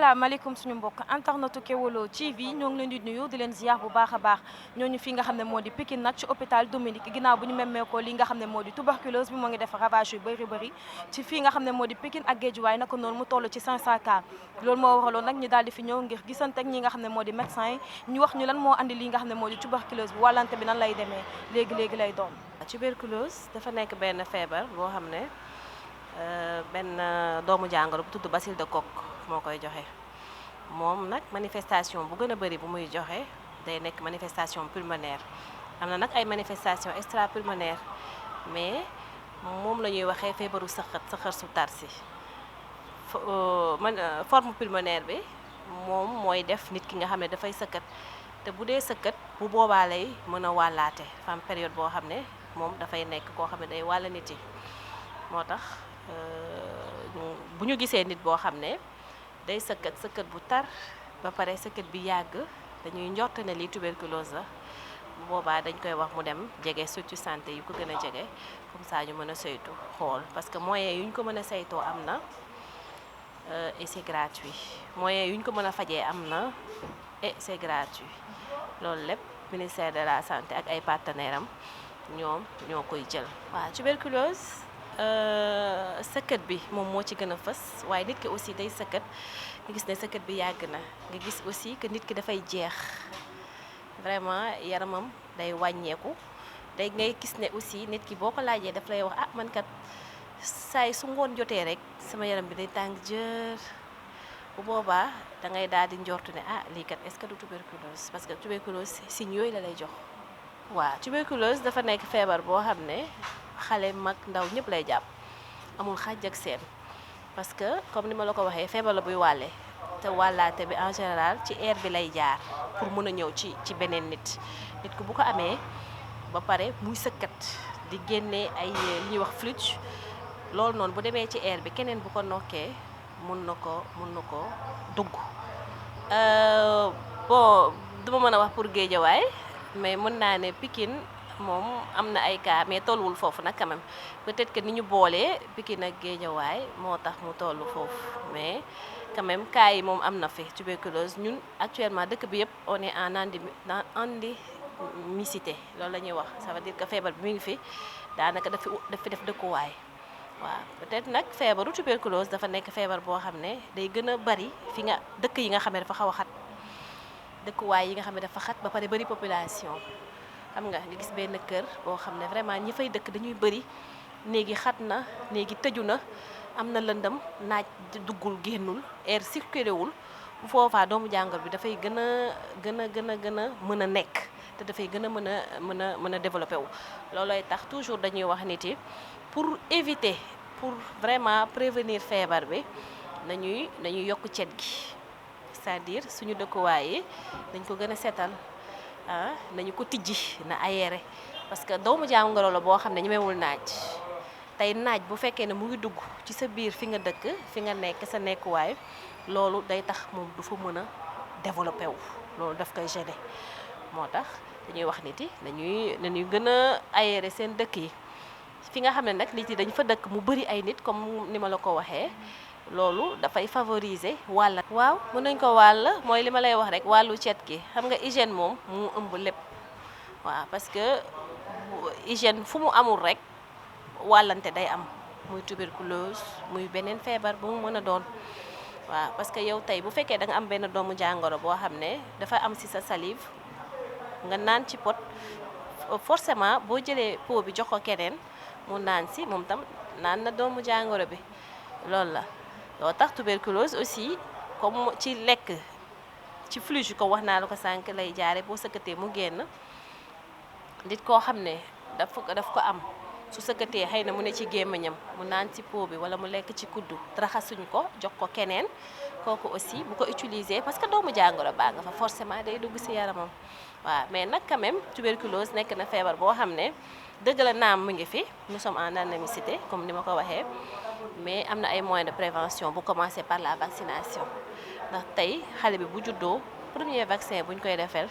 asalaamaaleykum suñu mbokk internetu Kéwoulo TV ñoo ngi leen di nuyu di leen ziar bu baax a baax ñooñu fi nga xam ne moo di Pikine nag ci hôpital Dominique ginnaaw bu ñu memmeekoo li nga xam ne moo di tuberculose bi moo ngi def ravage yu bëri ci fii nga xam ne moo di Pikine ak Guédiawaye naka noonu mu toll ci 500 cas loolu moo waraloon nag ñu daal di fi ñëw ngir gisante ak ñi nga xam ne moo di médecin yi ñu wax ñu lan moo andi li nga xam ne moo di tuberculose bi wàllante bi nan lay demee léegi lay doon. tuberculose dafa nekk benn feebar boo xam ne benn doomu jàngoro bu tudd bacille de Koch moo koy joxe moom nag manifestation bu gën a bëri bu muy joxe day nekk manifestation pulmonaire am na nag ay manifestation extrapulmonaire mais moom la ñuy waxee feebaru sëxër su tar si forme pulmonaire bi moom mooy def nit ki nga xam ne dafay sëkkat te bu dee sëkkat bu boobaa lay mën a wàllaate dafa am période boo xam ne moom dafay nekk koo xam ne day wàll nit yi moo tax bu ñu gisee nit boo xam ne day sëkkat bu tar ba pare sëkkat bi yàgg dañuy njort ne lii tuberculose la bu boobaa dañ koy wax mu dem jege structure santé yu ko gën a jege comme ça ñu mën a saytu xool parce que moyens yu ñu ko mën a saytoo am na et c'est gratuit moyens yu ñu ko mën a fajee am na et c'est gratuit loolu lépp ministère de la santé ak ay partenaires am ñoom ñoo koy jël. waaw tuberculose sëkkat bi moom moo ci gën a fës waaye nit ki aussi day sëkkat nga gis ne sëkkat bi yàgg na nga gis aussi que nit ki dafay jeex vraiment yaramam day wàññeeku day ngay gis ne aussi nit ki boo ko laajee daf lay wax ah man kat saay su ngoon jotee rek sama yaram bi day tàng jër bu boobaa da ngay daal di njortu ne ah lii kat est-ce que du tuberculose parce que tuberculose signes yooyu la lay jox. waaw tuberculose dafa nekk feebar boo xam ne xale mag ndaw ñëpp lay jàpp amul xàjj ak seen parce que comme ni ma la ko waxee feebar la buy wàlle te wàllaate bi en général ci air bi lay jaar pour mën a ñëw ci beneen nit ku bu ko amee ba pare muy sëkkat di génnee ay li ñuy wax flux loolu noonu bu demee ci air bi keneen bu ko nokkee mun na ko dugg bon duma mën a wax pour Guédiawaye mais mën naa ne Pikine moom am na ay cas mais tolluwul foofu nag quand même peut-être que ni ñu boolee Pikine ak Guédiawaye moo tax mu tollu foofu mais quand même cas yi moom am na fi tuberculose ñun actuellement dëkk bi yëpp on est en endémicité loolu la ñuy wax ça veut dire que feebar bi mu ngi fi daanaka daf fi def dëkkuwaay waaw peut-être nag feebaru tuberculose dafa nekk feebar boo xam ne day gën a bari fi nga dëkk yi nga xam ne dafa xaw a xat dëkkuwaay yi nga xam ne dafa xat ba pare bari population xam nga gis benn kër boo xam ne vraiment ñi fay dëkk dañuy bari néegi xat na néegi tëju na am na lëndëm naaj duggul génnul air circulé wul bu foofaa doomu jàngoro bi dafay gën a mën a nekk te dafay gën a mën a développé wu loolooy tax toujours dañuy wax nit yi pour éviter pour vraiment prévenir feebar bi nañuy yokk cet gi c'est-à-dire suñu dëkkuwaay yi dañ ko gën a seetal nañu ko tijji na aéré parce que doomu jàngoro la boo xam ne ñemewul naaj tey naaj bu fekkee ne mu ngi dugg ci sa biir fi nga dëkk fi nga nekk sa nekkuwaay loolu day tax moom du fa mën a développé wu loolu daf koy gêner moo tax dañuy wax nit yi nañuy gën a aéré seen dëkk yi fi nga xam ne nag nit yi dañ fa dëkk mu bëri ay nit comme ni ma la ko waxee loolu dafay favoriser wàll. waaw mën nañ ko wàll mooy li ma lay wax rek wàllu cet gi xam nga hygiène moom mu ëmb lépp waaw parce que hygiène fu mu amul rek wàllante day am muy tuberculose muy beneen feebar bu mu mën a doon waaw parce que yow tey bu fekkee da nga am benn doomu jàngoro boo xam ne dafa am ci sa salive nga naan ci pot forcément boo jëlee pot bi jox ko keneen mu naan ci moom tam naan na doomu jàngoro bi loolu la. loo tax tuberculose aussi comme ci lekk ci flux ko wax naa la ko sànq lay jaare boo sëkkatee mu génn nit koo xam ne daf ko am su sëkkatee xëy na mu ne ci gémmiñam mu naan ci pot bi wala mu lekk ci kuddu raxasuñ ko jox ko keneen kooku aussi bu ko utiliser parce que doomu jàngoro baa nga fa forcément day dugg ci yaramam waaw mais nag quand même tuberculose nekk na feebar boo xam ne dëgg la naam mu ngi fi nous sommes en endémicité comme ni ma ko waxee mais am na ay moyens de prévention bu commencer par la vaccination ndax tey xale bi bu juddoo premier vaccin buñ koy defal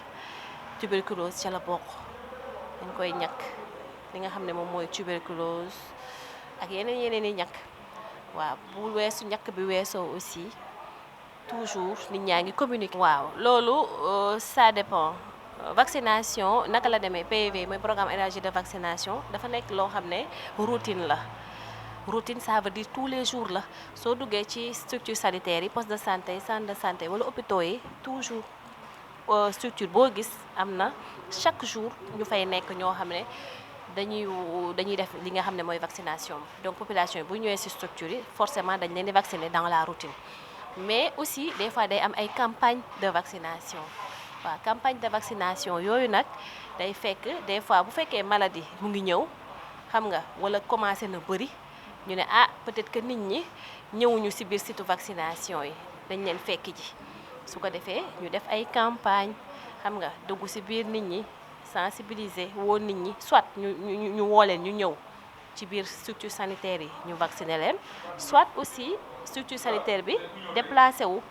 tuberculose ca la bokk dañ koy ñàkk li nga xam ne moom mooy tuberculose ak yeneen yi ñàkk waaw bu weesu ñàkk bi weesoo aussi toujours nit ñaa ngi communiquer. waaw loolu ça dépend vaccination naka la demee PEV mooy programme élargi de vaccination dafa nekk loo xam ne routine la. routine ça veut dire tous les jours la soo duggee ci structure sanitaire yi poste de santé centre de santé wala hôpitaux yi toujours structure boo gis am na chaque jour ñu fay nekk ñoo xam ne dañuy def li nga xam ne mooy vaccination donc population yi bu ñëwee ci structure yi forcément dañ leen di vacciner dans la routine mais aussi des fois day am ay campagne de vaccination waaw campagne de vaccination yooyu nag day fekk des fois bu fekkee maladie mu ngi ñëw xam nga wala commencé na bëri ñu ne peut-être que nit ñi ñëwuñu ci biir site vaccination yi dañ leen fekk ji su ko defee ñu def ay campagne xam nga dugg ci biir nit ñi sensibiliser woo nit ñi soit ñu woo leen ñu ñëw ci biir structure sanitaire yi ñu vacciner leen soit aussi structure sanitaire bi déplacé wu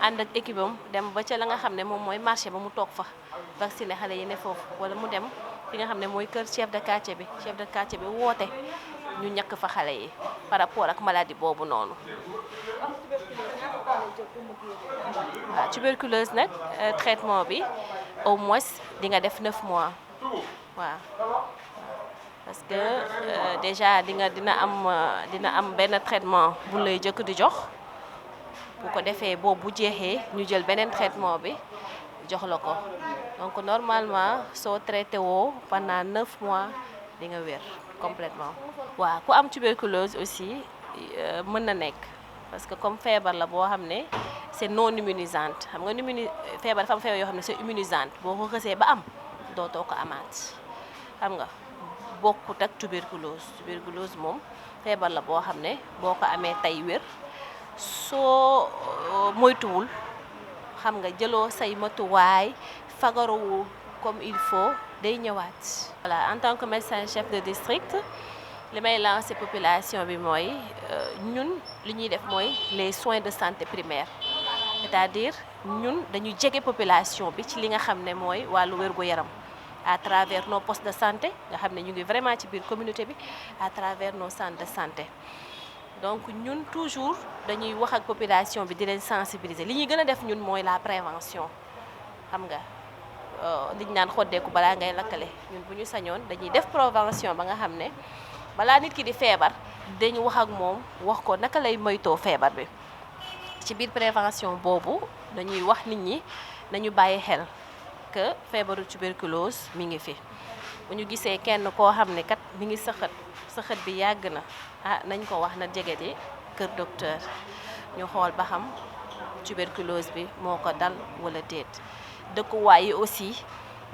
ànd ak équipe am dem ba ca la nga xam ne moom mooy marché ba mu toog fa vacciner xale yi ne foofu wala mu dem fi nga xam ne mooy kër chef de quartier bi woote ñu ñàkk fa xale yi par rapport ak maladie boobu noonu. waaw tuberculose nag traitement bi au moins di nga def 9 mois waaw parce que déjà dina am benn traitement bu lay jëkk di jox bu ko defee boobu bu jeexee ñu jël beneen traitement bi jox la ko donc normalement soo traité woo pendant 9 mois di nga wér complètement waaw ku am tuberculose aussi mën na nekk parce que comme feebar la boo xam ne c'est non immunisante xam nga feebar dafa am feebar yoo xam ne c'est immunisante boo ko xësee ba am dootoo ko amaat xam nga bokkut ak tuberculose moom feebar la boo xam ne boo ko amee tey wér soo moytuwul xam nga jëloo say matuwaay fagaruwul comme il faut day ñëwaat. voilà en tant que médecin chef de district li may lancer population bi mooy ñun li ñuy def mooy les soins de santé primaire c'est-à-dire ñun dañu jege population bi ci li nga xam ne mooy wàllu wér-gu-yaram à travers nos postes de santé nga xam ne ñu ngi vraiment ci biir communauté bi à travers nos centres de santé donc ñun toujours dañuy wax ak population bi di leen sensibiliser li ñuy gën a def ñun mooy la prévention xam nga liñ naan xoddeeku balaa ngay lakkale ñun bu ñu sañoon dañuy def prévention ba nga xam ne balaa nit ki di feebar dañu wax ak moom wax ko naka lay moytoo feebar bi ci biir prévention boobu dañuy wax nit ñi nañu bàyyi xel que feebaru tuberculose mi ngi fi bu ñu gisee kenn koo xam ne kat mi ngi sëxët bi yàgg na nañ ko wax na jege ji kër docteur ñu xool ba xam tuberculose bi moo ko dal wala déet dëkkuwaay yi aussi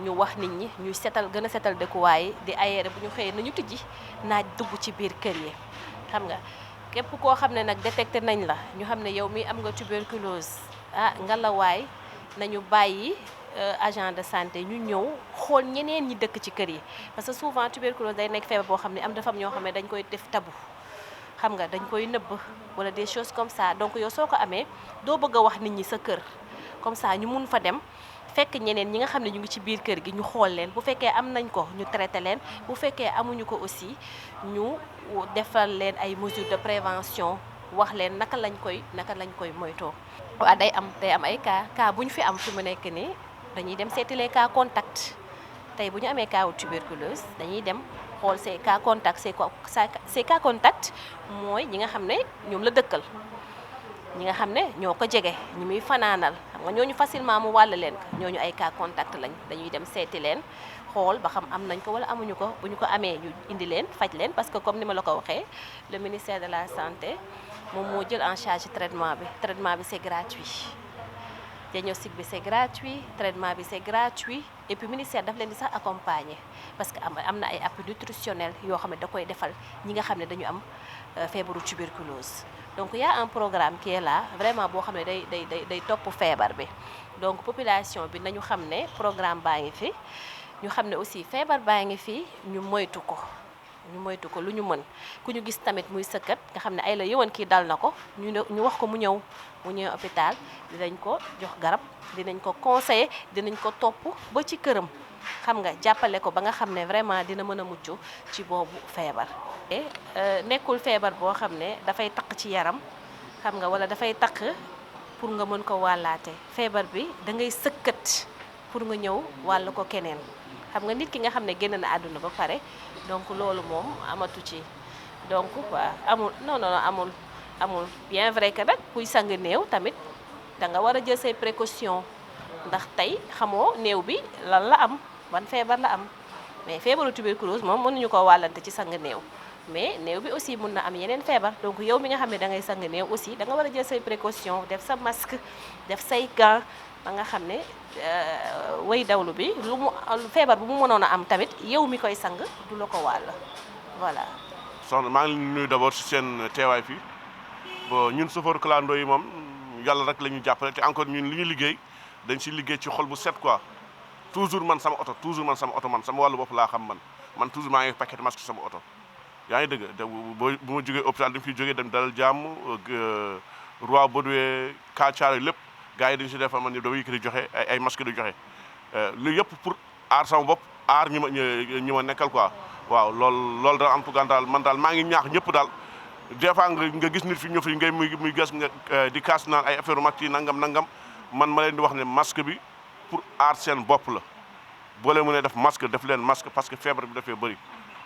ñu wax nit ñi ñuy gën a setal dëkkuwaay yi di aéré bu ñu xëyee nañu tijji naaj dugg ci biir kër yi xam nga képp koo xam ne nag détecté nañ la ñu xam ne yow mi am nga tuberculose ngalawaay nañu bàyyi agent de santé ñu ñëw xool ñeneen ñi dëkk ci kër yi parce que souvent tuberculose day nekk feebar boo xam ne dafa am ñoo xam ne dañ koy def tabu xam nga dañ koy nëbb wala des choses comme ça donc yow soo ko amee doo bëgg a wax nit ñi sa kër comme ça ñu mun fa dem fekk ñeneen ñi nga xam ne ñu ngi ci biir kër gi ñu xool leen bu fekkee am nañ ko ñu traité leen bu fekkee amuñu ko aussi ñu defal leen ay mesures de prévention wax leen naka lañ koy moytoo. waaw day am ay cas bu ñu fi am fi mu nekk nii dañuy dem seeti les cas contact tey bu ñu amee cas tuberculose dañuy dem xool ces cas contact ces cas contact mooy ñi nga xam ne ñoom la dëkkal ñi nga xam ne ñoo ko jege ñi muy fanaanal xam nga ñooñu facilement mu wàll leen ko ñooñu ay cas contact lañ dañuy dem seeti leen xool ba xam am nañ ko wala amuñu ko bu ñu ko amee ñu indi leen faj leen parce que comme ni ma la ko waxee le ministère de la santé moom moo jël en charge traitement bi c'est gratuit diagnostic bi c'est gratuit traitement bi c'est gratuit et puis ministère daf leen di sax accompagner parce que am na ay appui nutritionnel yoo xam ne da koy defal ñi nga xam ne dañu am feebaru tuberculose donc il y a un programme qui est là vraiment boo xam ne day topp feebar bi donc population bi nañu xam ne programme baa ngi fi ñu xam ne aussi feebar baa ngi fi ñu moytu ko lu ñu mën ku ñu gis tamit muy sëkkat nga xam ne ay la yëwan kii dal na ko ñu wax ko mu ñëw hôpital dinañ ko jox garab dinañ ko conseiller dinañ ko topp ba ci këram xam nga jàppale ko ba nga xam ne vraiment dina mën a mucc ci boobu feebar. nekkul feebar boo xam ne dafay taq ci yaram xam nga wala dafay taq pour nga mën ko wàllaate feebar bi da ngay sëkkat pour nga ñëw wàll ko keneen xam nga nit ki nga xam ne génn na àdduna ba pare donc loolu moom amatu ci donc waa amul non non amul bien vrai que nag kuy sang néew tamit da nga war a jël say précaution ndax tey xamoo néew bi lan la am ban feebar la am mais feebaru tuberculose moom mënuñu ko wàllante ci sang néew mais néew bi aussi mun na am yeneen feebar donc yow mi nga xam ne da ngay sang néew aussi da nga war a jël say précaution def sa masque def say gants ba nga xam ne way dawlu bi lu mu feebar bu mu mënoon a am tamit yow mi koy sang du la ko wàll voilà. soxna maa ngi leen nuyu d'abord si seen teewaay fii bon ñun chauffeur clando yi moom yàlla rek la ñu jàppale te encore ñun li ñu liggéey dañ si liggéey ci xol bu set quoi toujours man sama oto man sama wàllu bopp laa xam man toujours maa ngi paquet masque sama oto. yaa ngi dëgg bu ma jógee hôpital dañu fiy jógee dem dalal jàmm Roi Baudouin Kàccaar lépp gars yi dañu si defal man ni dama yëkkati joxe ay masque di joxe lu yëpp pour aar sama bopp aar ñi ma nekkal quoi waaw loolu daal en tout cas daal man daal maa ngi ñaax ñëpp daal des fois nga gis nit fi ñëw fi ngay muy gas nga di kaas naan ay affaire mag yi nangam man ma leen di wax ne masque bi pour aar seen bopp la boo leen mënee def masque def leen masque parce que feebar bi dafay bëri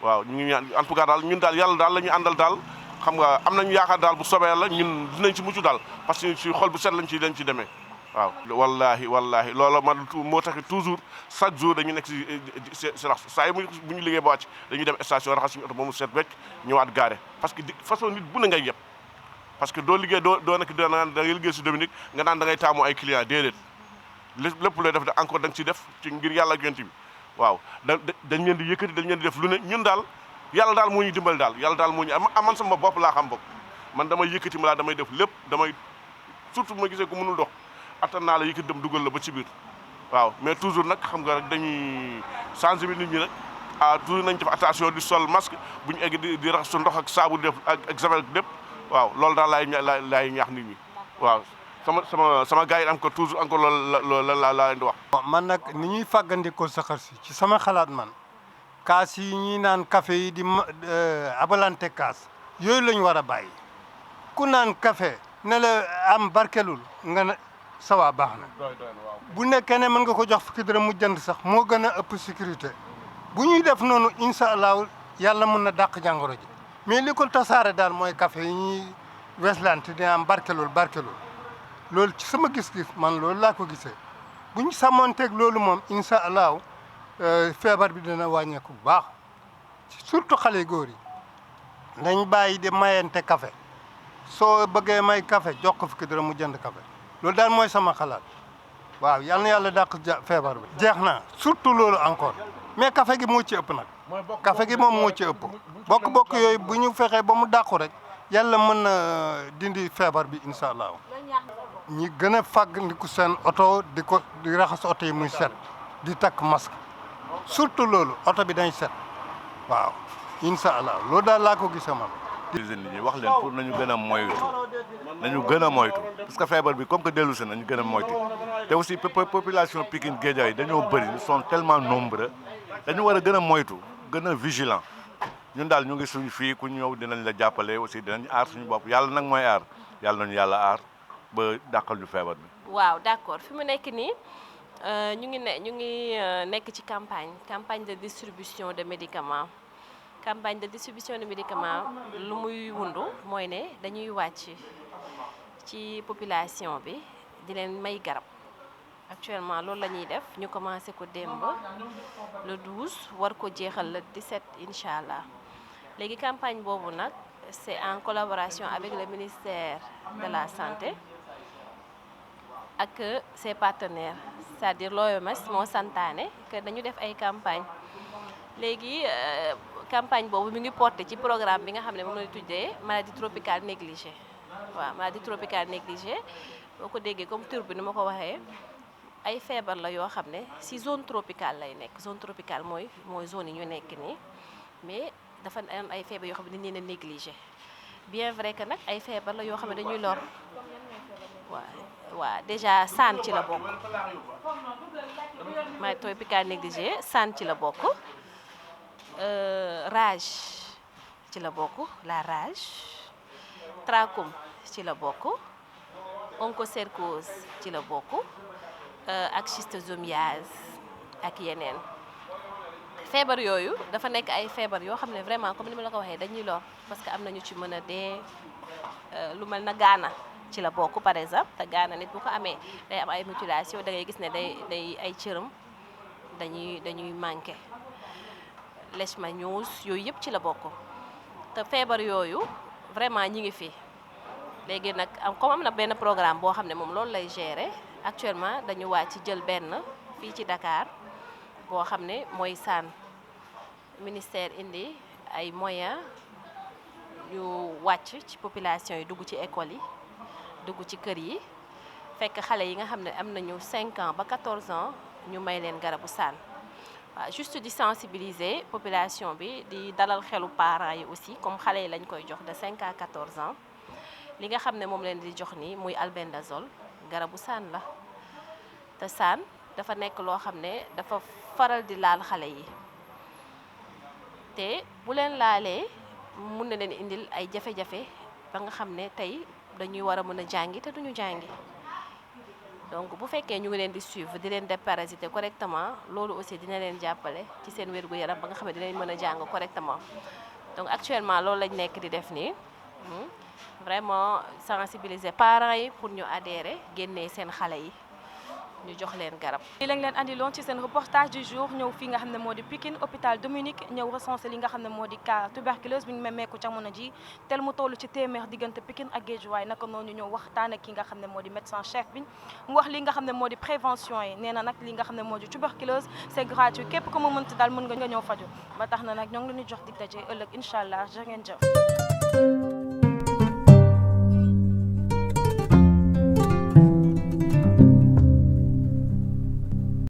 waaw ñu ngi ñaan en tout cas daal ñun daal yàlla daal la ñuy àndal daal xam nga am nañu yaakaar daal bu soobee yàlla ñun dinañ ci mucc daal parce que si xol bu set lañ ci demee waaw. wallahi loolu man moo tax toujours chaque jour dañu nekk si rax saa yi bu ñu liggéey ba wàcc dañuy dem station raxas suñu oto ba mu set wecc ñëwaat gaare parce que façon nit bu ne ngay yëpp parce que doo liggéey doo nekk da ngay liggéey si Dominique nga naan da ngay taamu ay client déedéet lépp looy def encore da nga ciy def ci ngir yàlla ak yonent bi waaw dañ leen di yëkkati dañ leen di def lu ne ñun daal yàlla daal moo ñu dimbali daal yàlla daal moo ñu man sama bopp laa xam bopp man damay yëkkati ma laa damay def lépp damay surtout ma gisee ko mënul dox attan naa la yëkkati dem dugal la ba ci biir waaw mais toujours nag xam nga rek dañuy changer bi nit ñi nag toujours nañ def attention di sol masque bu ñu egg di raxas ndox ak saabu def ak javel lépp waaw loolu daal laay ñaax nit ñi waaw sama gars yi am ko toujours encore loolu laa leen di wax. man nag ni ñuy fàggandikoo saxar si ci sama xalaat man kaas yi ñuy naan café yi di abalante kaas yooyu la ñu war a bàyyi ku naan café ne la am barkelul nga ne sawa baax na bu nekkee ne mën nga ko jox fukki dërëm mu jënd sax moo gën a ëpp sécurité bu ñuy def noonu incha allah yàlla mën na dàq jàngoro ji mais li ko tasaare daal mooy café yi ñuy weslante di am barkelul loolu ci sama gis-gis man loolu laa ko gisee bu ñu sàmmanteeg loolu moom incha allah feebar bi dina wàññeeku bu baax surtout xale góor yi nañ bàyyi di mayente café soo bëggee may café jox ko fukki dërëm mu jënd café loolu daal mooy sama xalaat waaw yal na yàlla dàq feebar bi. jeex na surtout loolu encore mais café gi moo ci ëpp nag café gi moom moo ci ëpp bokk yooyu bu ñu fexee ba mu dàqu rek yàlla mën na dindi feebar bi incha allah. ñi gën a fàggandiku seen oto di raxas oto yi muy set di takk masque surtout loolu oto bi dañ set waaw incha allah loolu daal laa ko gisee man. nit ñi wax leen pour nañu gën a moytu parce que feebar bi comme que dellu si nañu gën a moytu te aussi population Pikine Guédiawaye dañoo bëri ils sont tellement nombreux dañu war a gën a moytu gën a vigilant ñun daal ñu ngi suñu fii ku ñëw dinañ la jàppale aussi dinañ aar suñu bopp yàlla nag mooy aar yàlla nañu yàlla aar ba dàqal ñu feebar bi. waaw d'accord fi mu nekk nii ñu ngi nekk ci campagne de distribution de médicaments lu muy wundu mooy ne dañuy wàcc ci population bi di leen may garab actuellement loolu la ñuy def ñu commencé ko démb le 12 war ko jeexal le 17 incha allah léegi campagne boobu nag c'est en collaboration avec le ministère de la santé ak ses partenaires c'est-à-dire l'OMS moo santaane que dañu def ay campagne léegi campagne boobu mi ngi porté ci programme bi nga xam ne moom la tuddee maladie tropicale négligée waaw maladie tropicale négligée boo ko déggee comme tur bi ni ma ko waxee ay feebar la yoo xam ne si zone tropicale lay nekk zone tropicale mooy zone yi ñu nekk nii mais dafa am ay feebar yoo xam ne dañu leen a négligé bien vrai que nag ay feebar la yoo xam ne dañuy lor waaw déjà saan ci la bokk maladie tropicale négligée saan ci la bokk rage ci la bokk la rage trachome ci la bokk onchocercose ci la bokk ak schistosomiase ak yeneen feebar yooyu dafa nekk ay feebar yoo xam ne vraiment comme ni ma la ko waxee dañuy lor parce que am nañu ci mën a dee lu mel na gaana ci la bokk par exemple te gaana nit bu ko amee day am ay mutilation da ngay gis ne day ay cëram dañuy manqué leishmaniose yooyu yëpp ci la bokk te feebar yooyu vraiment ñi ngi fi léegi nag comme am na benn programme boo xam ne moom loolu lay gérer actuellement dañu wàcc jël benn fii ci Dakar boo xam ne mooy SAN ministère indi ay moyens yu wàcc ci population yi dugg ci école yi dugg ci kër yi fekk xale yi nga xam ne am nañu 5 ans ba 14 ans ñu may leen garabu SAN waaw juste di sensibiliser population bi di dalal xelu parents yi aussi comme xale yi lañ koy jox de 5 à 14 ans li nga xam ne moom leen di jox nii muy albendazole garabu SAN la te SAN dafa nekk loo xam ne dafa faral di laal xale yi te bu leen laalee mun na leen indil ay jafe-jafe ba nga xam ne tey dañuy war a mën a jàngi te duñu jàngi donc bu fekkee ñu ngi leen di suivre di leen déparasiter correctement loolu aussi dina leen jàppale ci seen wér-gu-yaram ba nga xam ne dinañ mën a jàng correctement donc actuellement loolu lañ nekk di def nii vraiment sensibiliser parents yi pour ñu adhérer génnee seen xale yi ñu jox leen garab. lii lañ leen andiloon ci seen reportage du jour ñëw fii nga xam ne moo di Pikine hôpital Dominique ñëw recensé li nga xam ne moo di cas tuberculose bi ñu memmeeku jamono ji tel mu toll ci téeméer diggante Pikine ak Guédiawaye naka noonu ñëw waxtaan ak ki nga xam ne moo di médecin chef bi mu wax li nga xam ne moo di prévention yi nee na nag li nga xam ne moo di tuberculose c'est gratuit képp ku mu mënti daal mën nga ñëw faju ba tax na nag ñoo ngi leen di jox dig daje ëllëg incha allah jërë ngeen jëf.